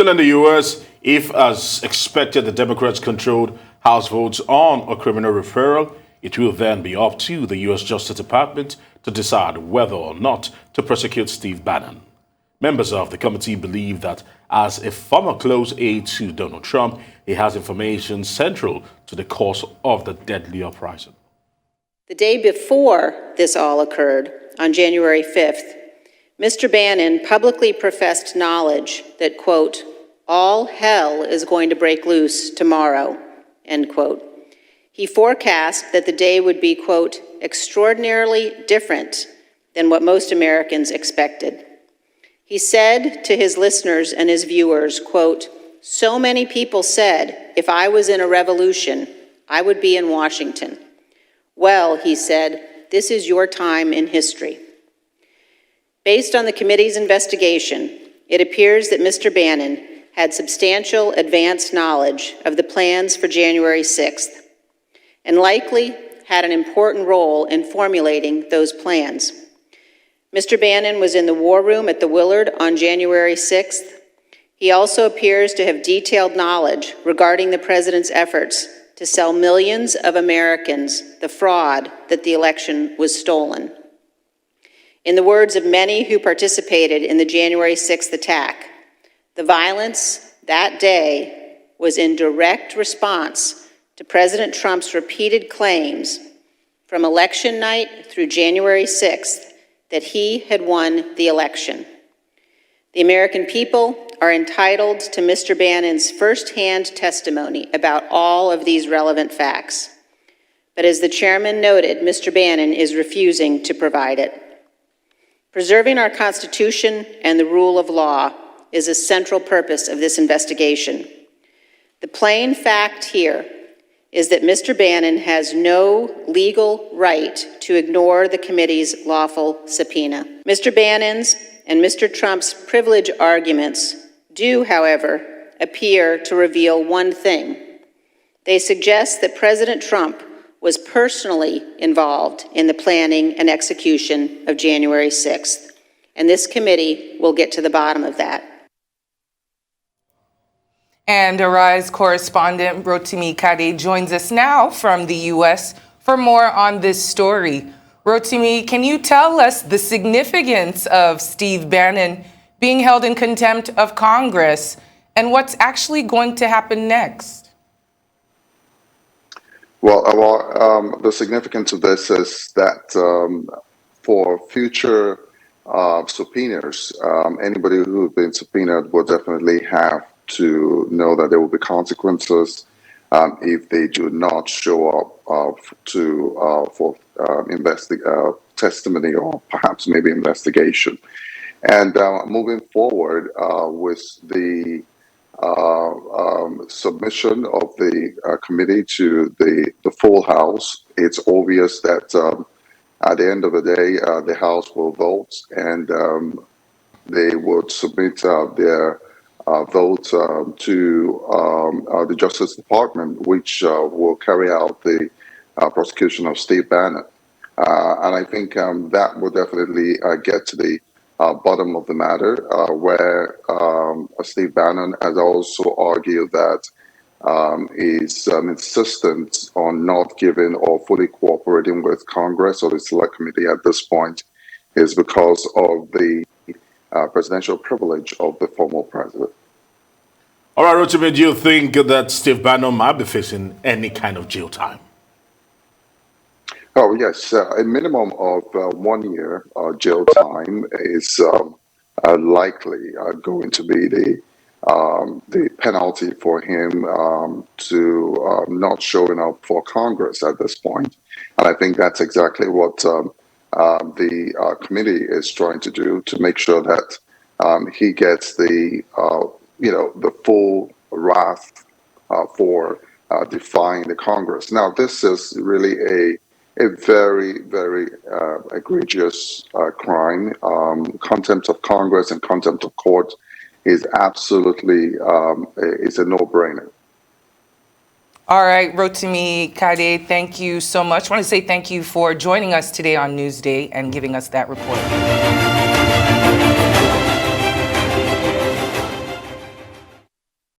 Still in the U.S., if, as expected, the Democrats-controlled House votes on a criminal referral, it will then be up to the U.S. Justice Department to decide whether or not to prosecute Steve Bannon. Members of the committee believe that as a former close aide to Donald Trump, he has information central to the cause of the deadly uprising. The day before this all occurred, on January 5th, Mr. Bannon publicly professed knowledge that, quote, all hell is going to break loose tomorrow, end quote. He forecast that the day would be, quote, extraordinarily different than what most Americans expected. He said to his listeners and his viewers, quote, so many people said if I was in a revolution, I would be in Washington. Well, he said, this is your time in history. Based on the committee's investigation, it appears that Mr. Bannon had substantial advance knowledge of the plans for January 6th and likely had an important role in formulating those plans. Mr. Bannon was in the war room at the Willard on January 6th. He also appears to have detailed knowledge regarding the president's efforts to sell millions of Americans the fraud that the election was stolen. In the words of many who participated in the January 6th attack, the violence that day was in direct response to President Trump's repeated claims from election night through January 6th that he had won the election. The American people are entitled to Mr. Bannon's firsthand testimony about all of these relevant facts. But as the chairman noted, Mr. Bannon is refusing to provide it. Preserving our Constitution and the rule of law is a central purpose of this investigation. The plain fact here is that Mr. Bannon has no legal right to ignore the committee's lawful subpoena. Mr. Bannon's and Mr. Trump's privilege arguments do, however, appear to reveal one thing. They suggest that President Trump was personally involved in the planning and execution of January 6th, and this committee will get to the bottom of that. And Arise correspondent ROTIMI KADE joins us now from the U.S. for more on this story. ROTIMI, can you tell us the significance of Steve Bannon being held in contempt of Congress and what's actually going to happen next? Well, the significance of this is that for future subpoenas, anybody who's been subpoenaed will definitely have to know that there will be consequences if they do not show up for testimony or perhaps maybe investigation. And moving forward with the submission of the committee to the full House, it's obvious that at the end of the day, the House will vote and they would submit their vote to the Justice Department, which will carry out the prosecution of Steve Bannon. And I think that will definitely get to the bottom of the matter, where Steve Bannon has also argued that is insistent on not giving or fully cooperating with Congress or the Select Committee at this point is because of the presidential privilege of the former president. All right, ROTIMI, do you think that Steve Bannon might be facing any kind of jail time? Oh, yes. A minimum of 1 year jail time is likely going to be the penalty for him to not showing up for Congress at this point. And I think that's exactly what the committee is trying to do to make sure that he gets the full wrath for defying the Congress. Now, this is really a very, very egregious crime. Contempt of Congress and contempt of court is absolutely is a no-brainer. All right, ROTIMI KADE, thank you so much. I want to say thank you for joining us today on Newsday and giving us that report.